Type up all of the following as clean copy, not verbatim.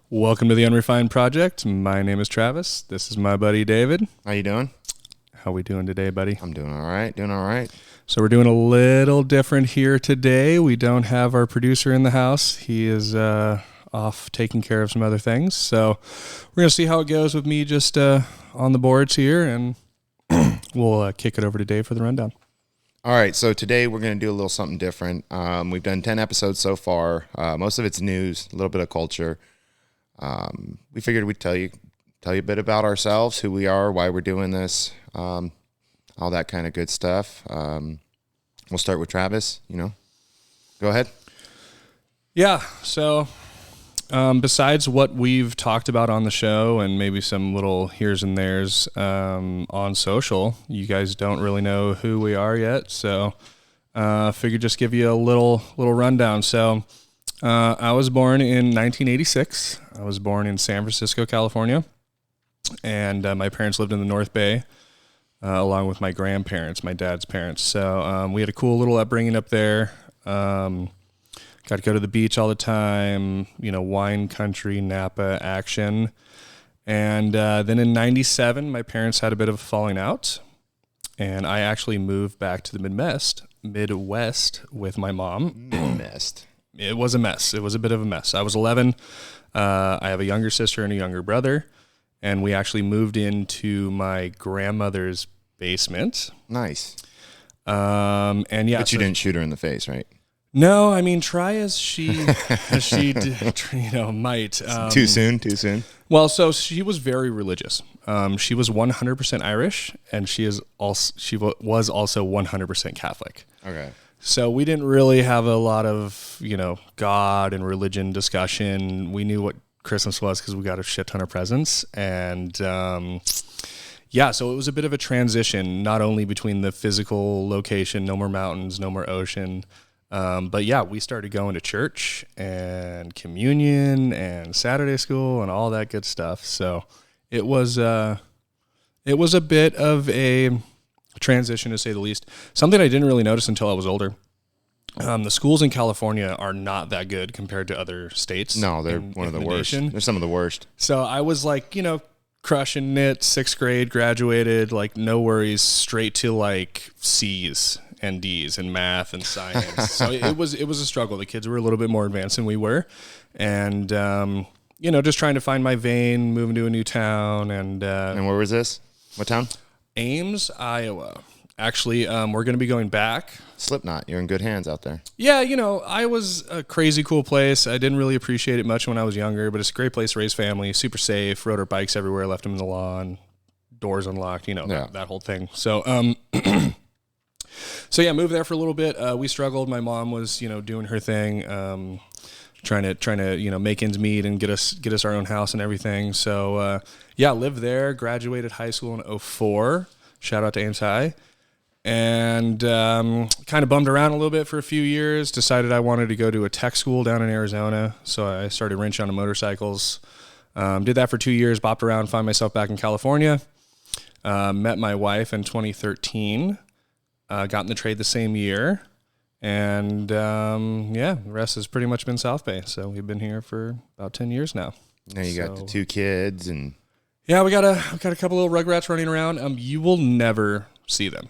Welcome to the Unrefined Project. My name is Travis. This is my buddy David. How you doing? How we doing today, buddy? I'm doing all right. Doing all right. So we're doing a little different here today. We don't have our producer in the house. He is off taking care of some other things. So we're going to see how it goes with me just on the boards here, and we'll kick it over to Dave for the rundown. All right. So today we're going to do a little something different. We've done 10 episodes so far. Most of it's news, a little bit of culture. We figured we'd tell you a bit about ourselves, who we are, why we're doing this, all that kind of good stuff. We'll start with Travis, Go ahead. Yeah, so besides what we've talked about on the show and maybe some little here's and there's on social, you guys don't really know who we are yet, so figured just give you a little rundown. So I was born in 1986. I was born in San Francisco, California, and my parents lived in the North Bay, along with my grandparents, my dad's parents. So we had a cool little upbringing up there. Got to go to the beach all the time, wine country, Napa action. And then in 97, my parents had a bit of a falling out, and I actually moved back to the Midwest with my mom. Midwest. It was a mess. It was a bit of a mess. I was 11. I have a younger sister and a younger brother, and we actually moved into my grandmother's basement. Nice. And yeah, but you didn't shoot her in the face, right? No, I mean, try as she might. Too soon. Well, so she was very religious. She was 100% Irish, and she was also 100% Catholic. Okay. So we didn't really have a lot of, God and religion discussion. We knew what Christmas was because we got a shit ton of presents. And so it was a bit of a transition, not only between the physical location, no more mountains, no more ocean. But yeah, we started going to church and communion and Saturday school and all that good stuff. So it was a bit of a transition, to say the least. Something I didn't really notice until I was older. The schools in California are not that good compared to other states. No, they're one of the worst. They're some of the worst. So I was like, crushing it, 6th grade, graduated, like no worries, straight to like C's and D's in math and science. So it was a struggle. The kids were a little bit more advanced than we were. And, just trying to find my vein, moving to a new town. And where was this? What town? Ames, Iowa. Actually, we're going to be going back. Slipknot. You're in good hands out there. Yeah, Iowa's a crazy cool place. I didn't really appreciate it much when I was younger, but it's a great place to raise family. Super safe. Rode our bikes everywhere. Left them in the lawn. Doors unlocked. That whole thing. So, moved there for a little bit. We struggled. My mom was, doing her thing, trying to, make ends meet and get us our own house and everything. So, lived there. Graduated high school in 2004. Shout out to Ames High. And kind of bummed around a little bit for a few years. Decided I wanted to go to a tech school down in Arizona. So I started wrenching on motorcycles. Did that for 2 years. Bopped around. Found myself back in California. Met my wife in 2013. Got in the trade the same year. And the rest has pretty much been South Bay. So we've been here for about 10 years now. Now you got the 2 kids and... Yeah, we got a couple little rugrats running around. You will never see them.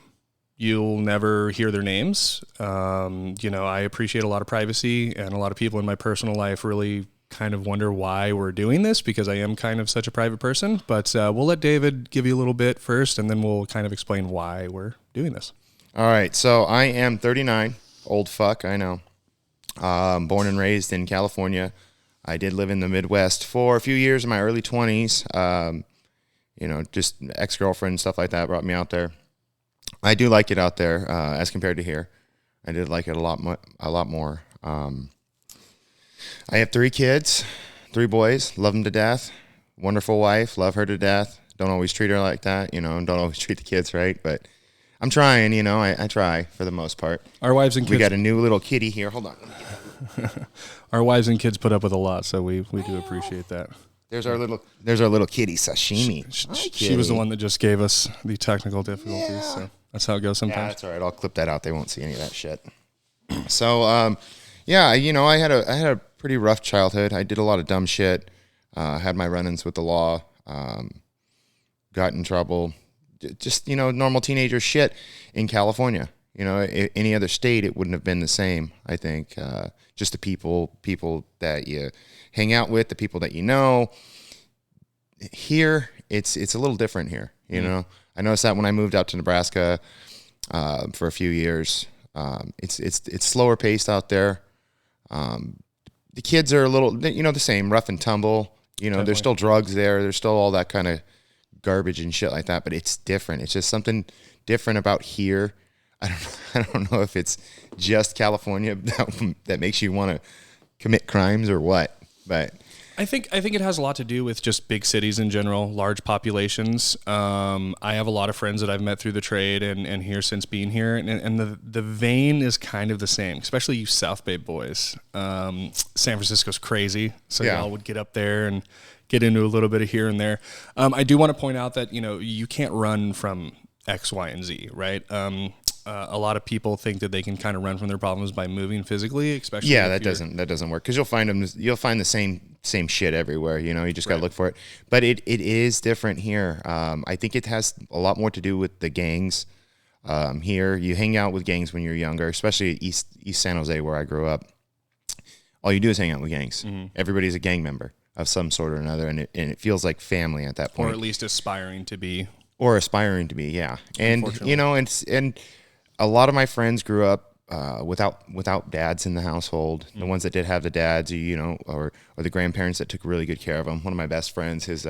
You'll never hear their names. I appreciate a lot of privacy, and a lot of people in my personal life really kind of wonder why we're doing this, because I am kind of such a private person. But we'll let David give you a little bit first, and then we'll kind of explain why we're doing this. All right, so I am 39. Old fuck, I know. Born and raised in California. I did live in the Midwest for a few years in my early 20s. Just ex-girlfriend, stuff like that brought me out there. I do like it out there as compared to here. I did like it a lot more. I have 3 kids, 3 boys, love them to death. Wonderful wife, love her to death. Don't always treat her like that, don't always treat the kids right, but I'm trying, I try for the most part. Our wives and kids. We got a new little kitty here. Hold on. Our wives and kids put up with a lot, so we do appreciate that. There's our little kitty, Sashimi. She was the one that just gave us the technical difficulties. Yeah. So that's how it goes sometimes. Yeah, that's all right. I'll clip that out. They won't see any of that shit. So, I had a pretty rough childhood. I did a lot of dumb shit. had my run-ins with the law, got in trouble, just, normal teenager shit in California. Any other state, it wouldn't have been the same, I think. Just the people that you hang out with, the people that you know. Here, it's a little different here, I noticed that when I moved out to Nebraska for a few years. It's slower paced out there. The kids are a little, the same, rough and tumble. There's still drugs there. There's still all that kind of garbage and shit like that, but it's different. It's just something different about here. I don't know if it's just California that makes you want to commit crimes or what, but I think it has a lot to do with just big cities in general, large populations. I have a lot of friends that I've met through the trade and here since being here, and the vein is kind of the same, especially you South Bay boys. San Francisco's crazy, so y'all would get up there and get into a little bit of here and there. I do want to point out that you can't run from X, Y, and Z, right? A lot of people think that they can kind of run from their problems by moving physically, especially. Yeah, that doesn't work, because you'll find the same shit everywhere. You just gotta look for it. But it is different here. I think it has a lot more to do with the gangs. Here, you hang out with gangs when you're younger, especially at East San Jose, where I grew up. All you do is hang out with gangs. Mm-hmm. Everybody's a gang member of some sort or another, and it feels like family at that point, or at least aspiring to be. Yeah. And and a lot of my friends grew up without dads in the household. Mm-hmm. The ones that did have the dads, or the grandparents that took really good care of them. One of my best friends is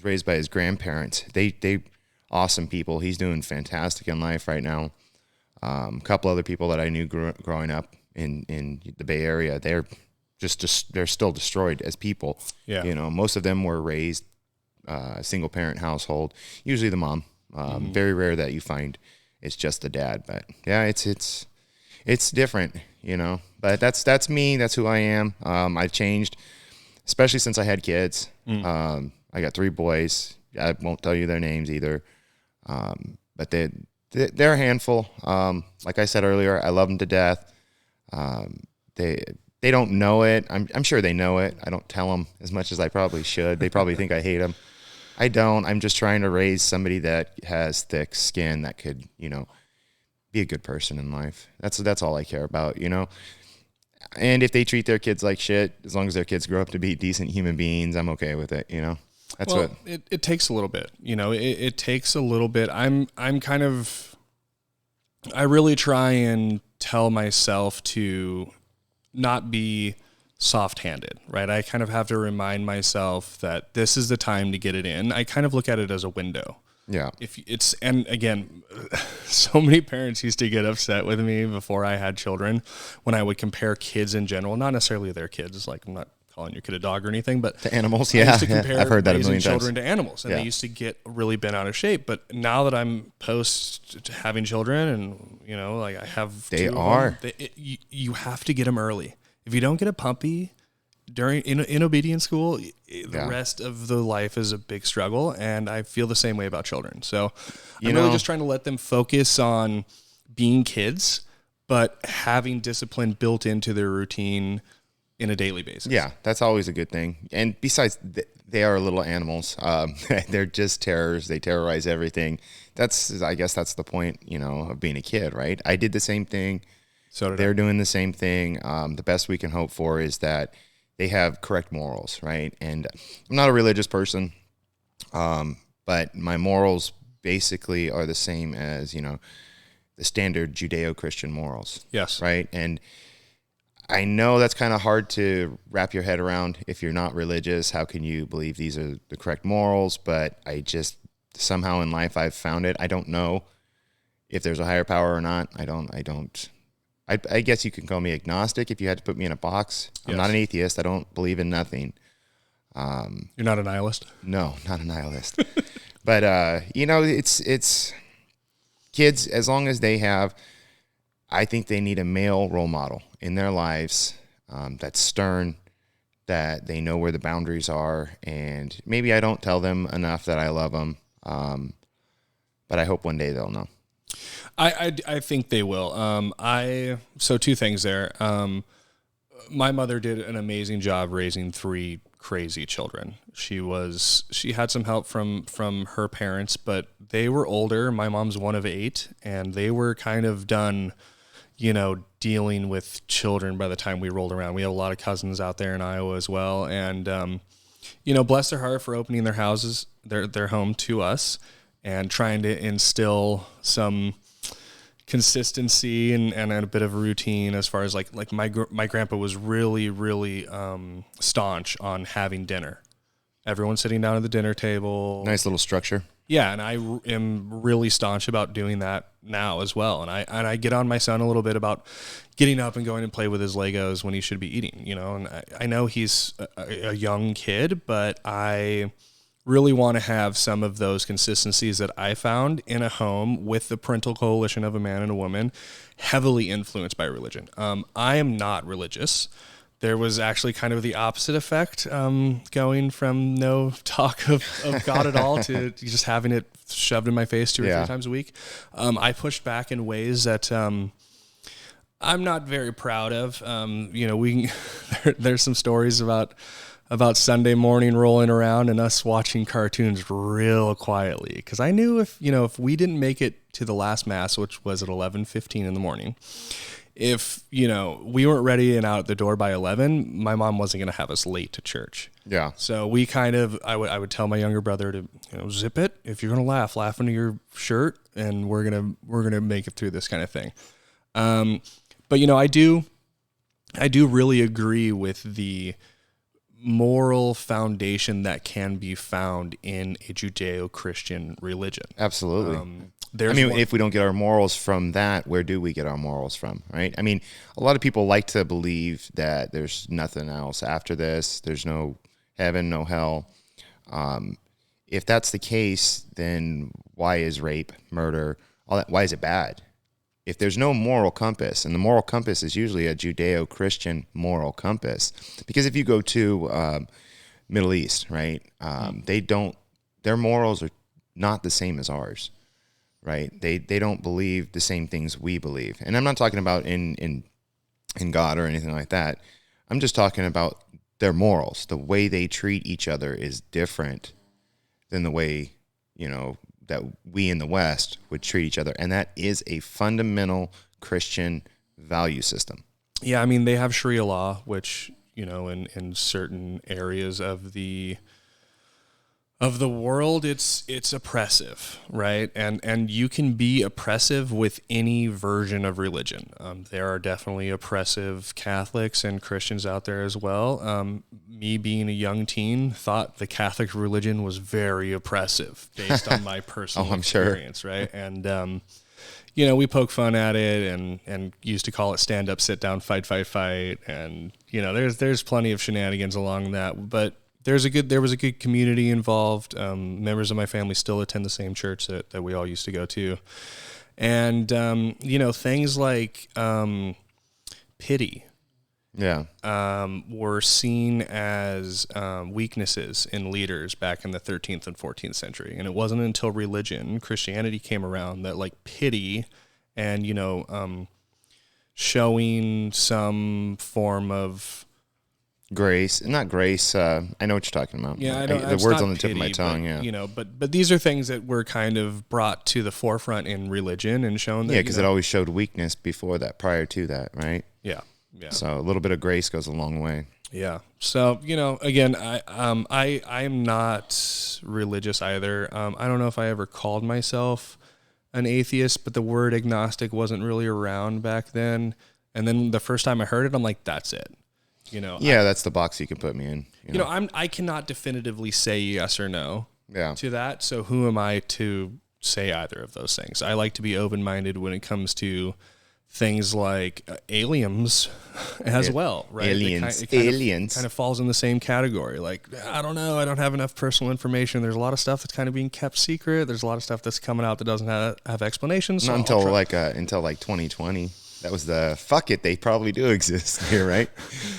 raised by his grandparents. They awesome people. He's doing fantastic in life right now. A couple other people that I knew growing up in the Bay Area, they're they're still destroyed as people. Yeah. Most of them were raised single parent household, usually the mom. Very rare that you find it's just the dad, but yeah, it's different, but that's me. That's who I am. I've changed, especially since I had kids. I got 3 boys. I won't tell you their names either. But they're a handful. Like I said earlier, I love them to death. They don't know it. I'm sure they know it. I don't tell them as much as I probably should. They probably think I hate them. I don't. I'm just trying to raise somebody that has thick skin that could, be a good person in life. That's all I care about, And if they treat their kids like shit, as long as their kids grow up to be decent human beings, I'm okay with it, That's what it takes a little bit. It takes a little bit. I really try and tell myself to not be soft-handed, right? I kind of have to remind myself that this is the time to get it in. I kind of look at it as a window. Yeah. And again, so many parents used to get upset with me before I had children when I would compare kids in general, not necessarily their kids. Like, I'm not calling your kid a dog or anything, but to animals. Yeah. I used to compare I've heard that a million children times. To animals, and they used to get really bent out of shape. But now that I'm post having children, and I have, you have to get them early. If you don't get a puppy in obedience school, the rest of the life is a big struggle, and I feel the same way about children. So I'm really just trying to let them focus on being kids, but having discipline built into their routine in a daily basis. Yeah, that's always a good thing. And besides, they are little animals. They're just terrors. They terrorize everything. I guess that's the point, of being a kid, right? I did the same thing. So they're doing the same thing. The best we can hope for is that they have correct morals, right? And I'm not a religious person, but my morals basically are the same as, the standard Judeo-Christian morals. Yes. Right? And I know that's kind of hard to wrap your head around if you're not religious. How can you believe these are the correct morals? But I just, somehow in life I've found it. I don't know if there's a higher power or not. I guess you can call me agnostic if you had to put me in a box. I'm not an atheist. I don't believe in nothing. You're not a nihilist? No, not a nihilist. But, it's kids, as long as they have, I think they need a male role model in their lives that's stern, that they know where the boundaries are. And maybe I don't tell them enough that I love them, but I hope one day they'll know. I think they will. So 2 things there. my mother did an amazing job raising three crazy children. She had some help from her parents, but they were older. My mom's one of 8, and they were kind of done, dealing with children by the time we rolled around. We had a lot of cousins out there in Iowa as well, and bless their heart for opening their houses, their home to us, and trying to instill some consistency and a bit of a routine as far as like my grandpa was really, really staunch on having dinner. Everyone sitting down at the dinner table. Nice little structure. Yeah, and I am really staunch about doing that now as well. And I get on my son a little bit about getting up and going and play with his Legos when he should be eating, And I know he's a young kid, but I really want to have some of those consistencies that I found in a home with the parental coalition of a man and a woman, heavily influenced by religion. I am not religious. There was actually kind of the opposite effect, going from no talk of God at all to just having it shoved in my face 2 or 3 times a week. I pushed back in ways that I'm not very proud of. There's some stories about Sunday morning rolling around and us watching cartoons real quietly. Because I knew if we didn't make it to the last mass, which was at 11:15 in the morning, if, we weren't ready and out the door by 11, my mom wasn't going to have us late to church. Yeah. So we I would tell my younger brother to, zip it. If you're going to laugh into your shirt, and we're going to make it through this kind of thing. But I do really agree with the moral foundation that can be found in a Judeo-Christian religion. Absolutely. If we don't get our morals from that, where do we get our morals from, right? A lot of people like to believe that there's nothing else after this. There's no heaven, no hell. If that's the case, then why is rape, murder, all that? Why is it bad? If there's no moral compass, and the moral compass is usually a Judeo-Christian moral compass, because if you go to Middle East, right, their morals are not the same as ours, right? They don't believe the same things we believe, and I'm not talking about in God or anything like that. I'm just talking about their morals. The way they treat each other is different than the way that we in the West would treat each other. And that is a fundamental Christian value system. Yeah, they have Sharia law, which, in certain areas of the world, it's oppressive, right? And you can be oppressive with any version of religion. There are definitely oppressive Catholics and Christians out there as well. Me being a young teen thought the Catholic religion was very oppressive based on my personal experience, sure. Right? And we poke fun at it and used to call it stand up, sit down, fight, and there's plenty of shenanigans along that, but there was a good community involved. Members of my family still attend the same church that we all used to go to. And, things like pity were seen as weaknesses in leaders back in the 13th and 14th century. And it wasn't until Christianity came around that pity and, showing some form of grace, not grace. I know what you're talking about. Yeah, the words on the tip of my tongue. But these are things that were kind of brought to the forefront in religion and shown that. Yeah, because it always showed weakness before that, prior to that, right? Yeah. So a little bit of grace goes a long way. Yeah. So again, I am not religious either. I don't know if I ever called myself an atheist, but the word agnostic wasn't really around back then. And then the first time I heard it, I'm like, that's it. That's the box you can put me in. I cannot definitively say yes or no to that. So who am I to say either of those things? I like to be open-minded when it comes to things like aliens as well, right? Aliens kind of falls in the same category. Like, I don't know. I don't have enough personal information. There's a lot of stuff that's kind of being kept secret. There's a lot of stuff that's coming out that doesn't have explanations. Not until 2020. That was fuck it. They probably do exist here, right?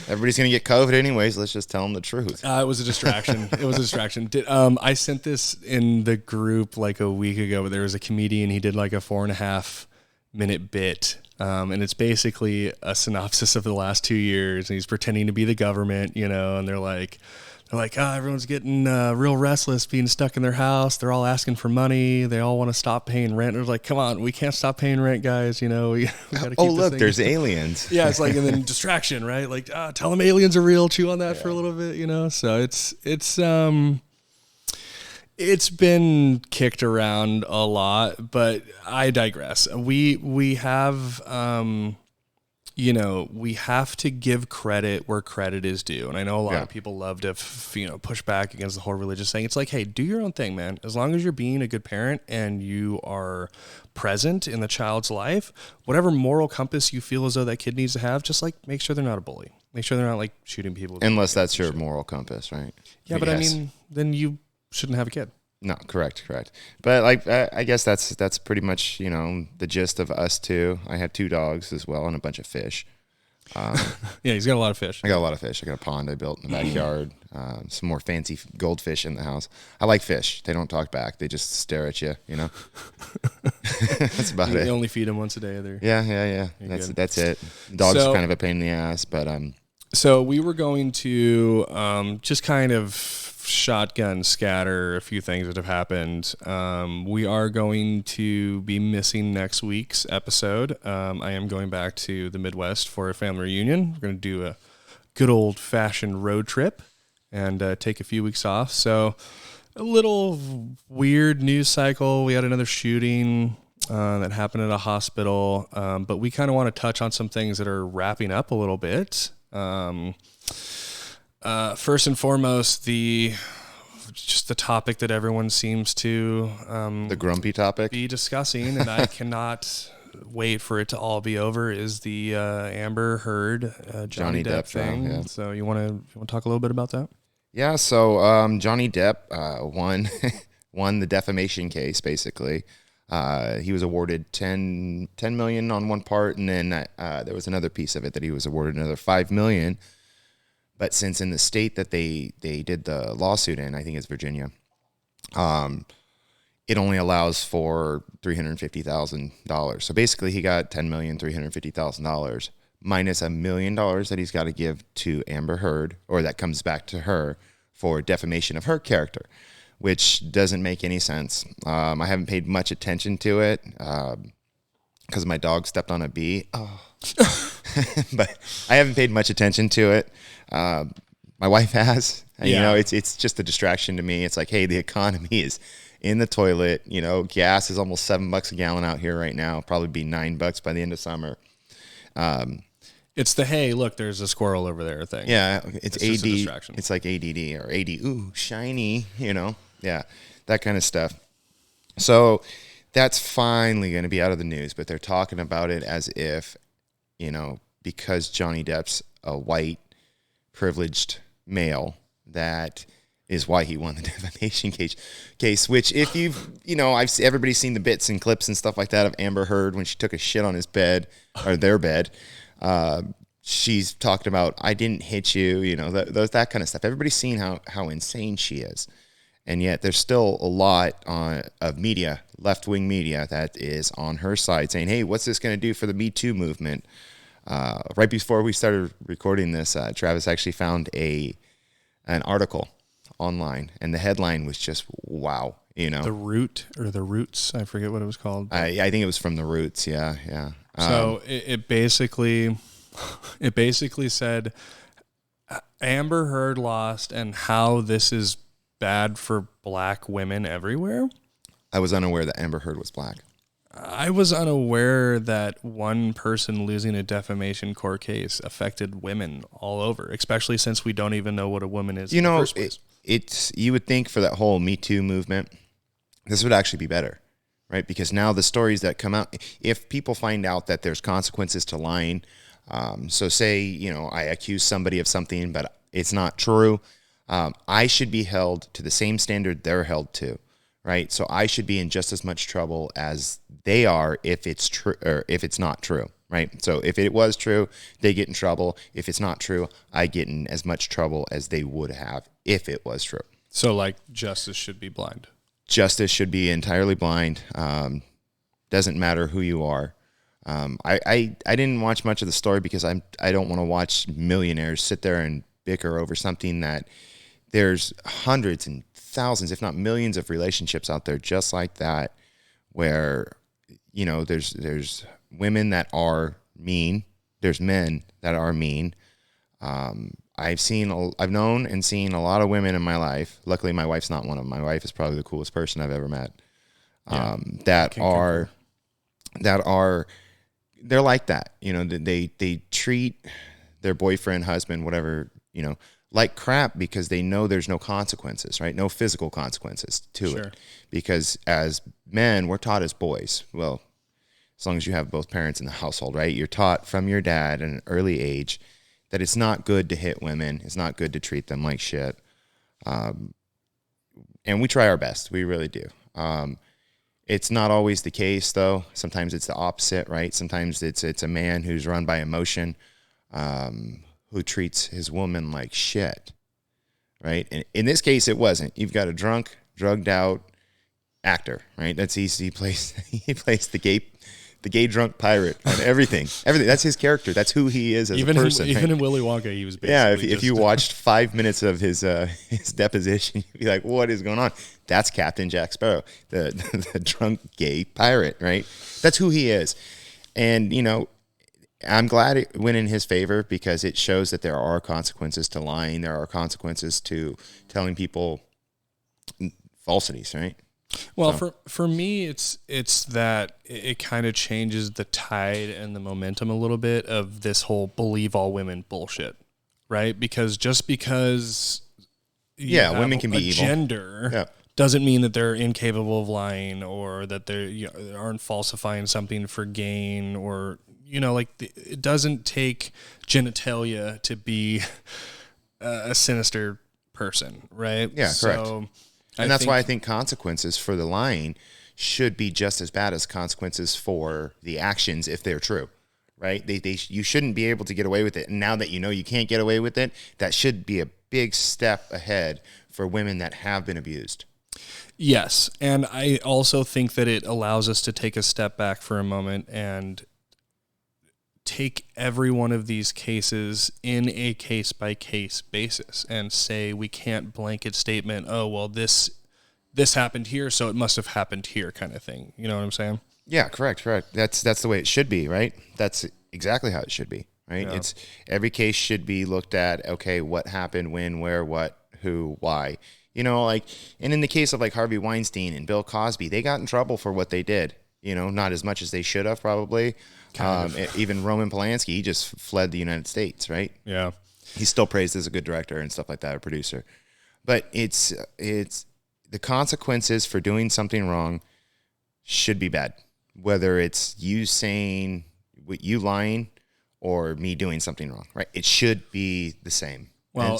Everybody's going to get COVID anyways. Let's just tell them the truth. It was a distraction. I sent this in the group like a week ago, but there was a comedian. He did like a 4.5 minute bit. And it's basically a synopsis of the last 2 years, and he's pretending to be the government, and they're like, everyone's getting real restless being stuck in their house. They're all asking for money. They all want to stop paying rent. They're like, come on, we can't stop paying rent, guys. We got to keep Oh, look, thing. there's aliens. Yeah, it's like, and then distraction, right? Like, tell them aliens are real. Chew on that for a little bit, So it's been kicked around a lot, but I digress. We have we have to give credit where credit is due. And I know a lot of people love to, push back against the whole religious thing. It's like, hey, do your own thing, man. As long as you're being a good parent and you are present in the child's life, whatever moral compass you feel as though that kid needs to have, just like make sure they're not a bully. Make sure they're not like shooting people. Unless that's your moral compass, right? Yeah, but yes. I mean, then you shouldn't have a kid. No, correct. But like, I guess that's pretty much, the gist of us too. I have 2 dogs as well and a bunch of fish. Yeah, he's got a lot of fish. I got a lot of fish. I got a pond I built in the backyard. Some more fancy goldfish in the house. I like fish. They don't talk back. They just stare at you, That's about it. You only feed them once a day. Yeah. That's it. Dogs are kind of a pain in the ass, but So we were going to just kind of shotgun scatter a few things that have happened. We are going to be missing next week's episode. I am going back to the Midwest for a family reunion. We're going to do a good old fashioned road trip and take a few weeks off. So a little weird news cycle. We had another shooting that happened at a hospital, but we kind of want to touch on some things that are wrapping up a little bit. First and foremost, the topic that everyone seems to the grumpy topic be discussing, and I cannot wait for it to all be over, is the Amber Heard Johnny Depp thing. Yeah. So you want to talk a little bit about that? Yeah. So Johnny Depp won the defamation case. Basically, he was awarded $10 million on one part, and then there was another piece of it that he was awarded another $5 million. But since in the state that they did the lawsuit in, I think it's Virginia, it only allows for $350,000. So basically, he got $10,350,000 minus $1 million that he's got to give to Amber Heard, or that comes back to her for defamation of her character, which doesn't make any sense. I haven't paid much attention to it because my dog stepped on a bee. Oh. But I haven't paid much attention to it. My wife has. And, it's just a distraction to me. It's like, hey, the economy is in the toilet. Gas is almost $7 a gallon out here right now. Probably be $9 by the end of summer. It's the, hey, look, there's a squirrel over there thing. Yeah, it's AD. It's like ADD or AD. Ooh, shiny. Yeah, that kind of stuff. So that's finally going to be out of the news, but they're talking about it as if, because Johnny Depp's a white, privileged male, that is why he won the defamation case. Which, if everybody's seen the bits and clips and stuff like that of Amber Heard when she took a shit on his bed or their bed. She's talked about, I didn't hit you, that kind of stuff. Everybody's seen how insane she is. And yet there's still a lot of media, left-wing media, that is on her side saying, hey, what's this going to do for the Me Too movement? Right before we started recording this, Travis actually found an article online, and the headline was just, wow. The Root, or the Roots, I forget what it was called. I think it was from the Roots, yeah. So it basically said Amber Heard lost and how this is bad for black women everywhere. I was unaware that Amber Heard was black. I was unaware that one person losing a defamation court case affected women all over, especially since we don't even know what a woman is in the first place. You would think for that whole Me Too movement, this would actually be better, right? Because now the stories that come out, if people find out that there's consequences to lying, so say, I accuse somebody of something, but it's not true, I should be held to the same standard they're held to, right? So I should be in just as much trouble as they are if it's true or if it's not true, right? So if it was true, they get in trouble. If it's not true, I get in as much trouble as they would have if it was true. So like justice should be blind. Justice should be entirely blind. Doesn't matter who you are. I didn't watch much of the story because I don't want to watch millionaires sit there and bicker over something that there's hundreds and thousands, if not millions, of relationships out there just like that, where there's women that are mean, there's men that are mean. I've known and seen a lot of women in my life. Luckily, my wife's not one of them. My wife is probably the coolest person I've ever met. That are they're like that. They treat their boyfriend, husband, whatever, like crap because they know there's no consequences, right? No physical consequences to it. Because as men, we're taught as boys, well, as long as you have both parents in the household, right? You're taught from your dad at an early age that it's not good to hit women. It's not good to treat them like shit. And we try our best. We really do. It's not always the case, though. Sometimes it's the opposite, right? Sometimes it's a man who's run by emotion, who treats his woman like shit, right? And in this case, it wasn't. You've got a drunk, drugged out actor, right? That's easy. He plays the gay drunk pirate on everything. That's his character. That's who he is as a person. Even in Willy Wonka, he was basically if you watched 5 minutes of his deposition, you'd be like, what is going on? That's Captain Jack Sparrow, the drunk gay pirate, right? That's who he is. And, I'm glad it went in his favor because it shows that there are consequences to lying. There are consequences to telling people falsities, right? Well, for me, it's that it kind of changes the tide and the momentum a little bit of this whole believe all women bullshit, right? Because just because women can be evil. Gender doesn't mean that they're incapable of lying or that they aren't falsifying something for gain or it doesn't take genitalia to be a sinister person, right? Yeah, correct. And that's why I think consequences for the lying should be just as bad as consequences for the actions if they're true, right? You shouldn't be able to get away with it. And now that you can't get away with it, that should be a big step ahead for women that have been abused. Yes. And I also think that it allows us to take a step back for a moment and take every one of these cases in a case-by-case basis and say we can't blanket statement, oh, well, this happened here, so it must have happened here kind of thing. You know what I'm saying? Yeah, correct. That's the way it should be, right? That's exactly how it should be, right? Yeah. It's every case should be looked at, okay, what happened, when, where, what, who, why. And in the case of like Harvey Weinstein and Bill Cosby, they got in trouble for what they did. Not as much as they should have probably. Even Roman Polanski, he just fled the United States, right? Yeah. He's still praised as a good director and stuff like that, a producer. But it's the consequences for doing something wrong should be bad. Whether it's you saying, you lying, or me doing something wrong, right? It should be the same. Well,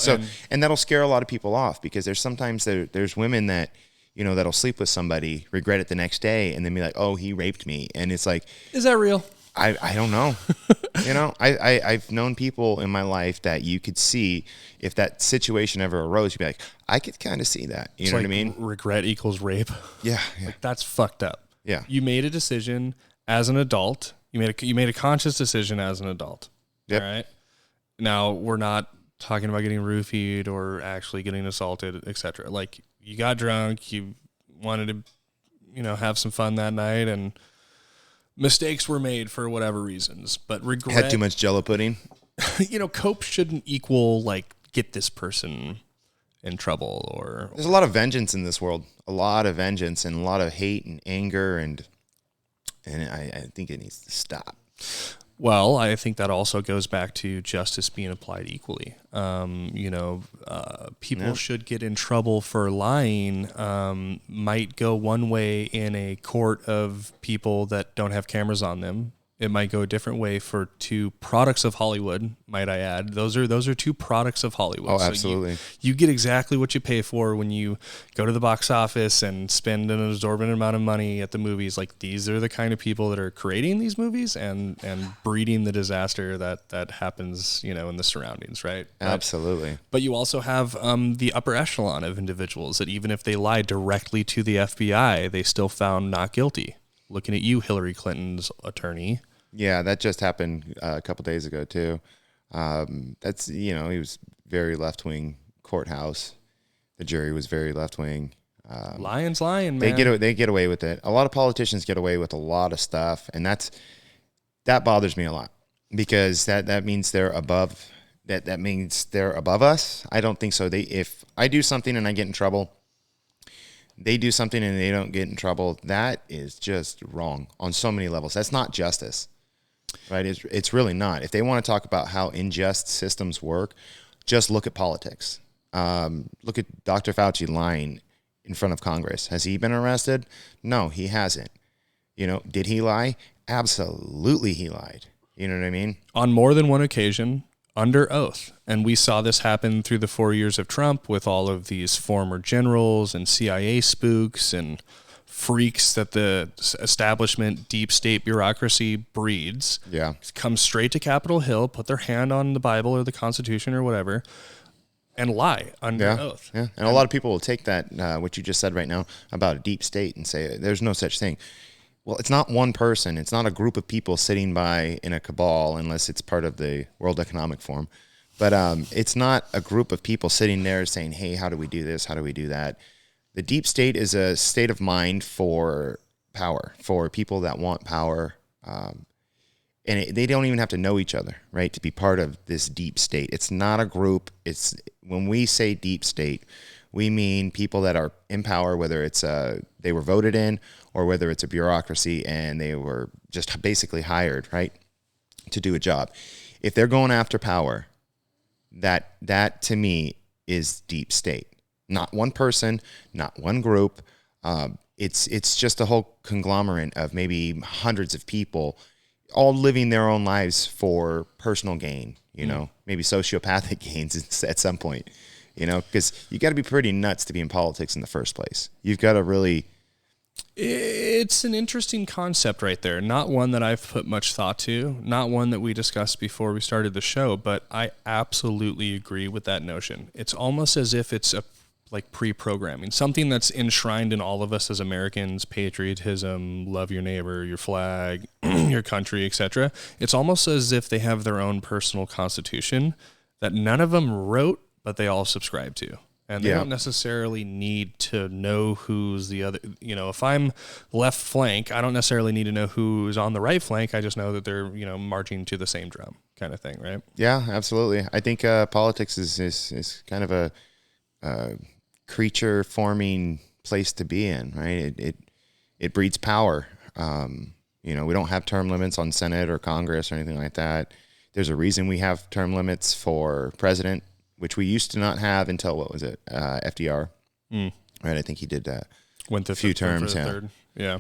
and that'll scare a lot of people off because there's sometimes there's women that, that'll sleep with somebody, regret it the next day, and then be like, oh, he raped me. And it's like, is that real? I don't know. I've known people in my life that you could see if that situation ever arose, you'd be like, I could kind of see that. You know what I mean? Regret equals rape. Yeah. Like, that's fucked up. Yeah. You made a decision as an adult. You made a conscious decision as an adult. Yep. All right. Now we're not talking about getting roofied or actually getting assaulted, etc. Like you got drunk, you wanted to, have some fun that night, and mistakes were made for whatever reasons, but regret. Had too much Jell-O pudding. Cope shouldn't equal like get this person in trouble or. There's a lot of vengeance in this world. A lot of vengeance and a lot of hate and anger, and I think it needs to stop. Well, I think that also goes back to justice being applied equally. People should get in trouble for lying, might go one way in a court of people that don't have cameras on them. It might go a different way for two products of Hollywood, might I add. Those are two products of Hollywood. Oh, absolutely. So you get exactly what you pay for when you go to the box office and spend an exorbitant amount of money at the movies. Like, these are the kind of people that are creating these movies and breeding the disaster that happens, in the surroundings, right? Absolutely. But you also have the upper echelon of individuals that even if they lied directly to the FBI, they still found not guilty. Looking at you, Hillary Clinton's attorney. Yeah, that just happened a couple days ago too. That's he was very left wing courthouse. The jury was very left wing. Lions lying, man. They get away with it. A lot of politicians get away with a lot of stuff, and that bothers me a lot because that means they're above. That means they're above us. I don't think so. If I do something and I get in trouble, they do something and they don't get in trouble. That is just wrong on so many levels. That's not justice, right? It's really not. If they want to talk about how unjust systems work, just look at politics. Look at Dr. Fauci lying in front of Congress. Has he been arrested? No, he hasn't. Did he lie? Absolutely he lied. You know what I mean? On more than one occasion, under oath. And we saw this happen through the 4 years of Trump with all of these former generals and CIA spooks and freaks that the establishment deep state bureaucracy breeds. Yeah. Come straight to Capitol Hill, put their hand on the Bible or the Constitution or whatever, and lie under oath. Yeah. And a lot of people will take that, what you just said right now about a deep state and say there's no such thing. Well, it's not one person. It's not a group of people sitting by in a cabal unless it's part of the World Economic Forum. But it's not a group of people sitting there saying, hey, how do we do this? How do we do that? The deep state is a state of mind for power, for people that want power. They don't even have to know each other, right, to be part of this deep state. It's not a group. When we say deep state, we mean people that are in power, whether it's they were voted in or whether it's a bureaucracy and they were just basically hired, right, to do a job. If they're going after power, that to me is deep state. Not one person, not one group. It's just a whole conglomerate of maybe hundreds of people all living their own lives for personal gain, maybe sociopathic gains at some point, because you got to be pretty nuts to be in politics in the first place. You've got to really... It's an interesting concept right there. Not one that I've put much thought to, not one that we discussed before we started the show, but I absolutely agree with that notion. It's almost as if it's like pre-programming, something that's enshrined in all of us as Americans: patriotism, love your neighbor, your flag, your country, etc. It's almost as if they have their own personal constitution that none of them wrote, but they all subscribe to. And they don't necessarily need to know who's the other. If I'm left flank, I don't necessarily need to know who's on the right flank. I just know that they're, marching to the same drum kind of thing, right? Yeah, absolutely. I think politics is kind of a creature forming place to be in, right? It breeds power. We don't have term limits on Senate or Congress or anything like that. There's a reason we have term limits for president, which we used to not have until, what was it, FDR, right? I think he did went a few terms. Third. Yeah.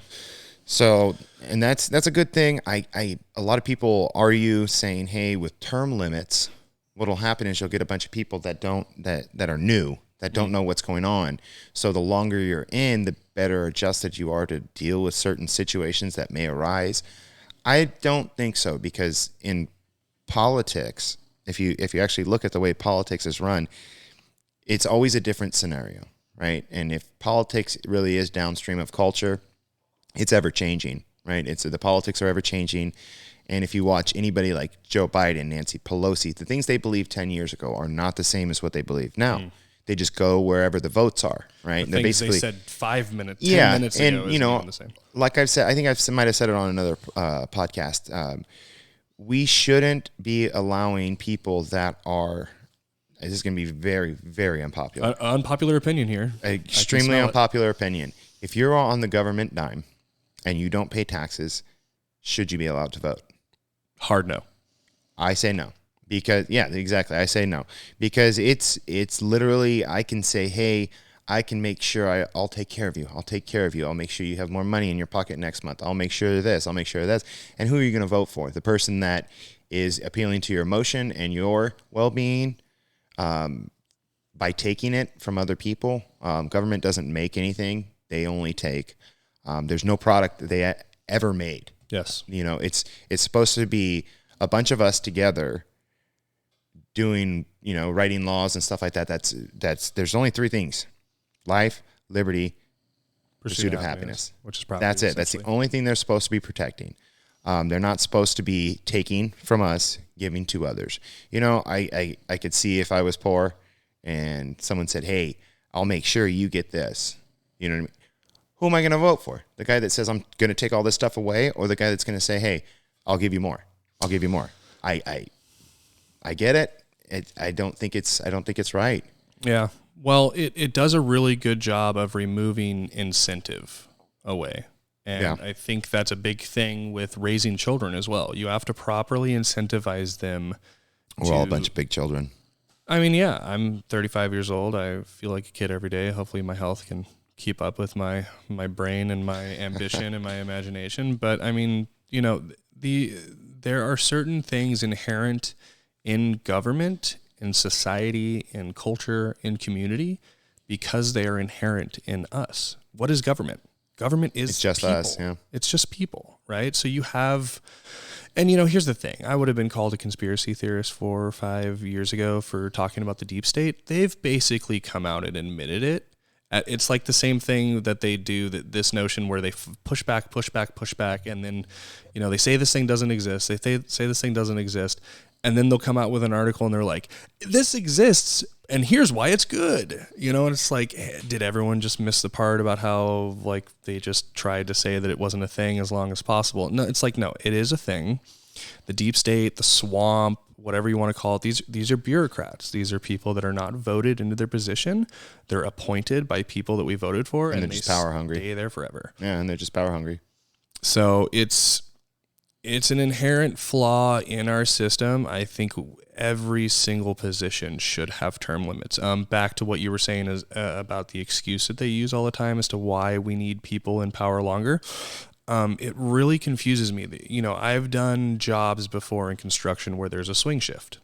So, and that's a good thing. A lot of people argue saying, hey, with term limits, what'll happen is you'll get a bunch of people that are new, that don't know what's going on. So the longer you're in, the better adjusted you are to deal with certain situations that may arise. I don't think so, because in politics, if you actually look at the way politics is run, it's always a different scenario, right? And if politics really is downstream of culture, it's ever changing, right? The politics are ever changing. And if you watch anybody like Joe Biden, Nancy Pelosi, the things they believed 10 years ago are not the same as what they believe now. They just go wherever the votes are, right? The things they said 5 minutes, 10 minutes ago and, isn't the same. Like I've said, I think I might have said it on another podcast. We shouldn't be allowing people that are, this is going to be very, very unpopular. Unpopular opinion here. Extremely unpopular opinion. If you're on the government dime and you don't pay taxes, should you be allowed to vote? Hard no. I say no. Because, yeah, exactly. I say no. Because it's literally, I can say, hey, I can make sure I'll take care of you. I'll take care of you. I'll make sure you have more money in your pocket next month. I'll make sure of this. I'll make sure of that. And who are you going to vote for? The person that is appealing to your emotion and your well-being by taking it from other people. Government doesn't make anything. They only take. There's no product that they ever made. Yes. It's supposed to be a bunch of us together doing, writing laws and stuff like that. There's only three things: life, liberty, pursuit of happiness. Which is probably that's it. That's the only thing they're supposed to be protecting. They're not supposed to be taking from us, giving to others. You know, I could see if I was poor and someone said, hey, I'll make sure you get this. You know what I mean? Who am I going to vote for? The guy that says I'm going to take all this stuff away, or the guy that's going to say, hey, I'll give you more. I'll give you more. I get it. I don't think it's right. Yeah. Well, it does a really good job of removing incentive away. And Yeah. I think that's a big thing with raising children as well. You have to properly incentivize them. We're all a bunch of big children. I mean, yeah, I'm 35 years old. I feel like a kid every day. Hopefully my health can keep up with my brain and my ambition and my imagination. But I mean, you know, there are certain things inherent in government, in society, in culture, in community, because they are inherent in us. What is government? Government is It's just people. us, yeah. It's just people, right? So you have, and you know, here's the thing. I would have been called a conspiracy theorist 4 or 5 years ago for talking about the deep state. They've basically come out and admitted it. It's like the same thing that they do, that this notion where they push back, and then, you know, they say this thing doesn't exist. They say this thing doesn't exist. And then they'll come out with an article and they're like, this exists and here's why it's good. You know, and it's like, did everyone just miss the part about how like they just tried to say that it wasn't a thing as long as possible? No, it's like, no, it is a thing. The deep state, the swamp, whatever you want to call it, these are bureaucrats. These are people that are not voted into their position. They're appointed by people that we voted for, and they're just power hungry. Stay there forever. Yeah, and they're just power hungry. So it's an inherent flaw in our system. I think every single position should have term limits. Back to what you were saying is about the excuse that they use all the time as to why we need people in power longer. It really confuses me. You know, I've done jobs before in construction where there's a swing shift,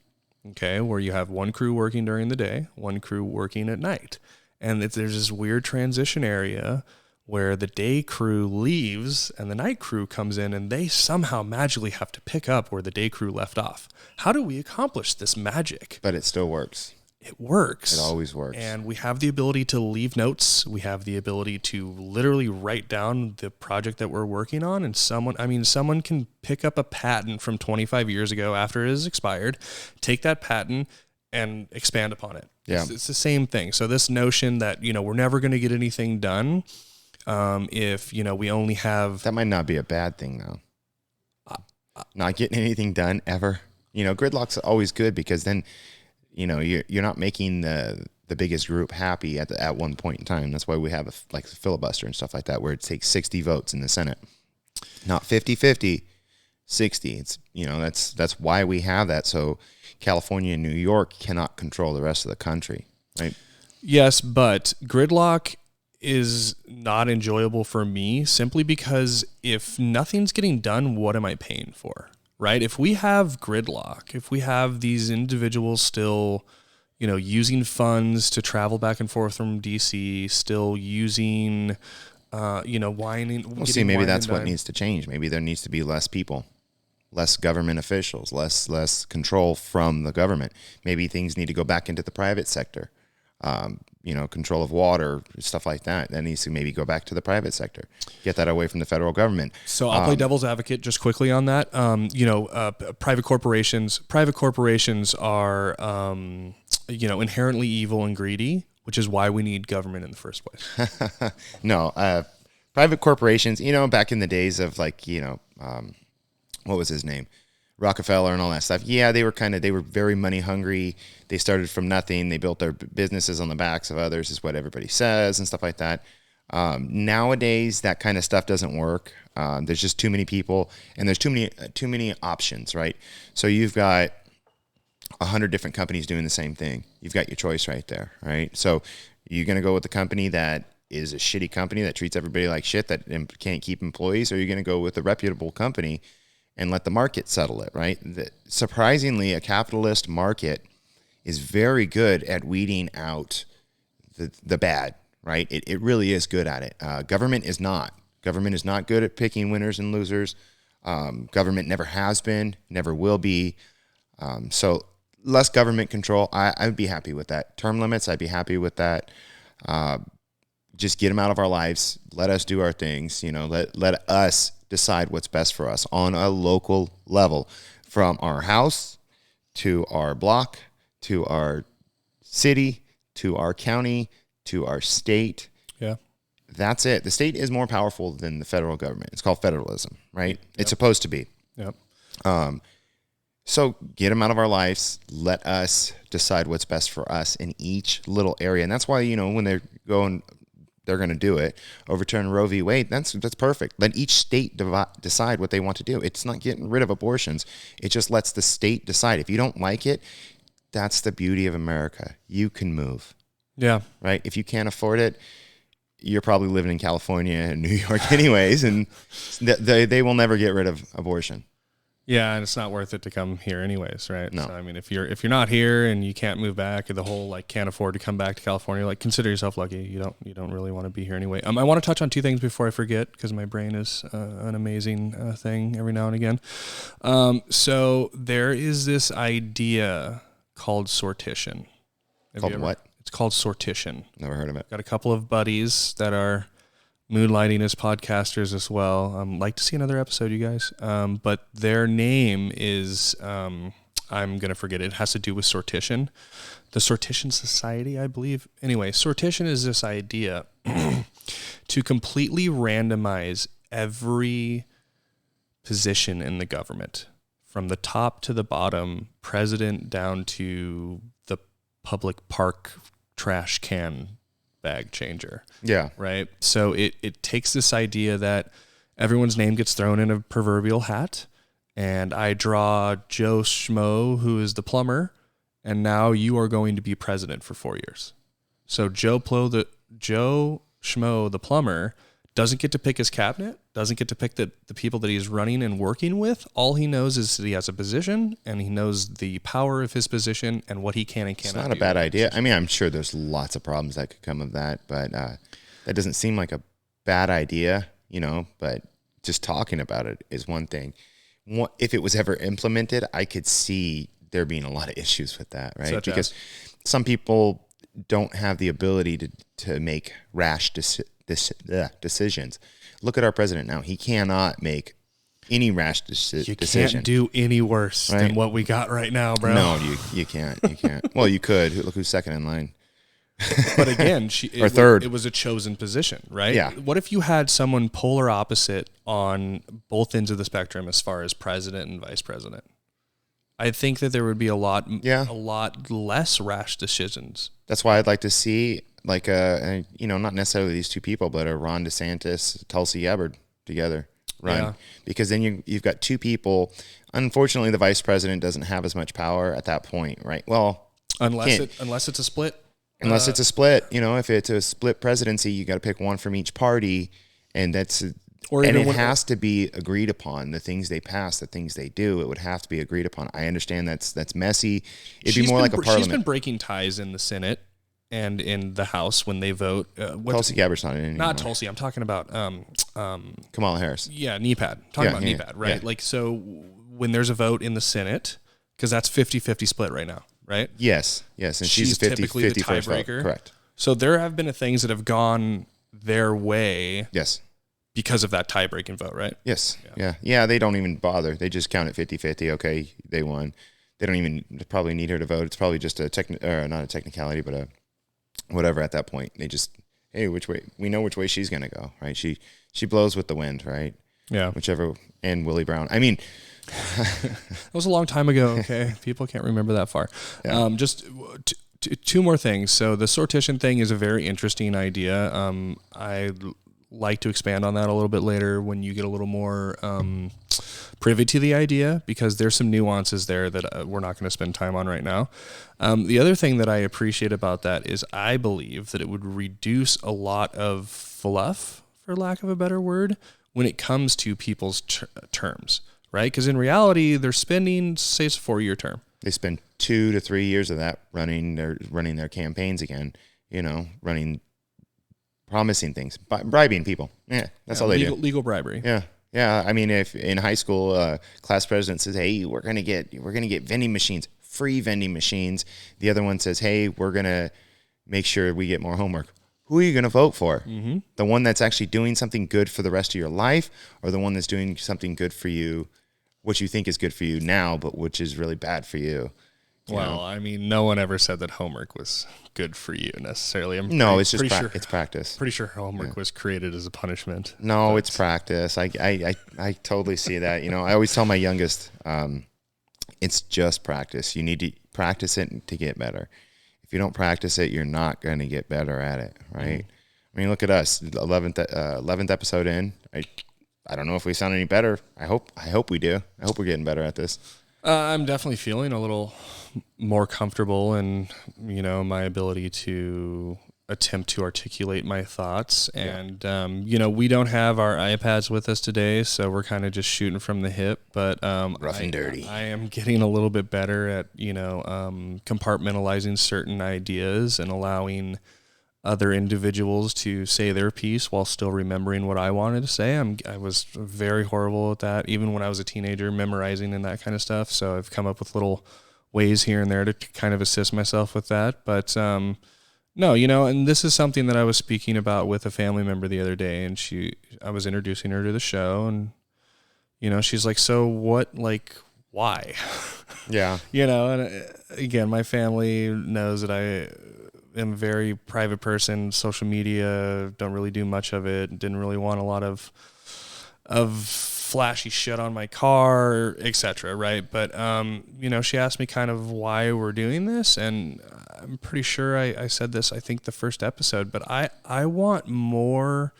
okay, where you have one crew working during the day, one crew working at night. And there's this weird transition area where the day crew leaves and the night crew comes in, and they somehow magically have to pick up where the day crew left off. How do we accomplish this magic? But it still works. It works. It always works. And we have the ability to leave notes. We have the ability to literally write down the project that we're working on. And someone can pick up a patent from 25 years ago after it has expired, take that patent and expand upon it. Yeah. It's the same thing. So this notion that, you know, we're never going to get anything done if, you know, we only have... That might not be a bad thing, though. Not getting anything done ever. You know, gridlock's always good because then, you know, you're not making the biggest group happy at one point in time. That's why we have a filibuster and stuff like that, where it takes 60 votes in the Senate, not 50-50, 60. It's, you know, that's why we have that. So California and New York cannot control the rest of the country, right? Yes, but gridlock is not enjoyable for me simply because if nothing's getting done, what am I paying for? Right? If we have gridlock, if we have these individuals still, you know, using funds to travel back and forth from DC, still using, you know, whining. Well, see, maybe that's what needs to change. Maybe there needs to be less people, less government officials, less control from the government. Maybe things need to go back into the private sector. You know, control of water, stuff like that. That needs to maybe go back to the private sector. Get that away from the federal government. So I'll play devil's advocate just quickly on that. You know, private corporations are, you know, inherently evil and greedy, which is why we need government in the first place. No, private corporations, you know, back in the days of like, you know, what was his name? Rockefeller and all that stuff. Yeah, they were very money hungry. They started from nothing. They built their businesses on the backs of others, is what everybody says and stuff like that. Nowadays, that kind of stuff doesn't work. There's just too many people and there's too many options, right? So you've got 100 different companies doing the same thing. You've got your choice right there, right? So you're going to go with the company that is a shitty company that treats everybody like shit, that can't keep employees, or you're going to go with a reputable company and let the market settle it, right? Surprisingly, a capitalist market is very good at weeding out the bad, right? It really is good at it. Government is not. Government is not good at picking winners and losers. Government never has been, never will be. So less government control, I would be happy with that. Term limits, I'd be happy with that. Just get them out of our lives. Let us do our things. You know, let us decide what's best for us on a local level, from our house to our block to our city to our county to our state. Yeah. That's it. The state is more powerful than the federal government. It's called federalism, right? It's supposed to be. Yep. So get them out of our lives. Let us decide what's best for us in each little area. And that's why, when they're going to do it, overturn Roe v. Wade, that's perfect. Let each state decide what they want to do. It's not getting rid of abortions. It just lets the state decide. If you don't like it, that's the beauty of America. You can move. Yeah. Right? If you can't afford it, you're probably living in California and New York anyways, and they will never get rid of abortion. Yeah, and it's not worth it to come here anyways, right? No. So, I mean, if you're not here and you can't move back, or the whole can't afford to come back to California, consider yourself lucky. You don't really want to be here anyway. I want to touch on two things before I forget, because my brain is an amazing thing every now and again. So there is this idea called sortition. Called what? It's called sortition. Never heard of it. Got a couple of buddies that are moonlighting as podcasters as well. Like to see another episode, you guys. But their name is, I'm going to forget it. It has to do with sortition. The Sortition Society, I believe. Anyway, sortition is this idea to completely randomize every position in the government, from the top to the bottom, president down to the public park trash can bag changer. Yeah. Right. So it takes this idea that everyone's name gets thrown in a proverbial hat, and I draw Joe Schmo, who is the plumber, and now you are going to be president for 4 years. So Joe Schmo, the plumber, doesn't get to pick his cabinet, doesn't get to pick the people that he's running and working with. All he knows is that he has a position, and he knows the power of his position and what he can and cannot do. It's not a bad idea. I mean, I'm sure there's lots of problems that could come of that, but that doesn't seem like a bad idea, but just talking about it is one thing. If it was ever implemented, I could see there being a lot of issues with that, right? Because some people don't have the ability to make rash decisions. Look at our president now. He cannot make any rash decision. You can't do any worse than what we got right now, bro. No, you can't. You can't. Well, you could. Look who's second in line. But again, third. It was a chosen position, right? Yeah. What if you had someone polar opposite on both ends of the spectrum as far as president and vice president? I think that there would be a lot less rash decisions. That's why I'd like to see not necessarily these two people, but a Ron DeSantis, Tulsi Gabbard together run. Yeah. Because then you've got two people. Unfortunately, the vice president doesn't have as much power at that point, right? Well, unless it's a split. Unless it's a split, if it's a split presidency, you got to pick one from each party, and it has to be agreed upon. The things they pass, the things they do, it would have to be agreed upon. I understand that's messy. It'd be more like a parliament. She's been breaking ties in the Senate and in the House when they vote. Tulsi Gabbard's not in anymore. Not Tulsi. I'm talking about Kamala Harris. Yeah, NEPAD. About NEPAD, right? Yeah. So when there's a vote in the Senate, because that's 50-50 split right now. Right? Yes. And she's a 50-50 tiebreaker. Correct. So there have been things that have gone their way. Yes. Because of that tie-breaking vote, right? Yes. Yeah. They don't even bother. They just count it 50-50. Okay, they won. They don't even probably need her to vote. It's probably just not a technicality, but a whatever at that point. They just, hey, which way? We know which way she's going to go, right? She blows with the wind, right? Yeah. Whichever, and Willie Brown. I mean, that was a long time ago. Okay, people can't remember that far. Yeah. Just two more things. So the sortition thing is a very interesting idea. I like to expand on that a little bit later when you get a little more privy to the idea, because there's some nuances there that we're not going to spend time on right now. The other thing that I appreciate about that is I believe that it would reduce a lot of fluff, for lack of a better word, when it comes to people's terms. Right? Because in reality, they're spending, say, it's a 4-year term. They spend 2 to 3 years of that running their campaigns again, promising things, bribing people. Yeah, that's all they do. Legal bribery. Yeah. I mean, if in high school, class president says, "Hey, we're gonna get vending machines, free vending machines." The other one says, "Hey, we're gonna make sure we get more homework." who are you going to vote for? Mm-hmm. The one that's actually doing something good for the rest of your life, or the one that's doing something good for you, what you think is good for you now, but which is really bad for you? Well, I mean, no one ever said that homework was good for you necessarily. It's just it's practice. Pretty sure homework was created as a punishment. No, it's practice. I totally see that. I always tell my youngest, it's just practice. You need to practice it to get better. If you don't practice it, you're not going to get better at it, right? I mean, look at us, 11th episode in. I don't know if we sound any better. I hope we do. I hope we're getting better at this. I'm definitely feeling a little more comfortable in, my ability to attempt to articulate my thoughts. And, we don't have our iPads with us today, so we're kind of just shooting from the hip. But rough and dirty. I am getting a little bit better at, compartmentalizing certain ideas and allowing other individuals to say their piece while still remembering what I wanted to say. I was very horrible at that, even when I was a teenager, memorizing and that kind of stuff. So I've come up with little ways here and there to kind of assist myself with that. But no, and this is something that I was speaking about with a family member the other day, and I was introducing her to the show, and she's like, so what, like, why? Yeah. And again, my family knows that I am a very private person. Social media, don't really do much of it. Didn't really want a lot of flashy shit on my car, etc. Right? But she asked me kind of why we're doing this, and I'm pretty sure I said this, I think the first episode, but I want more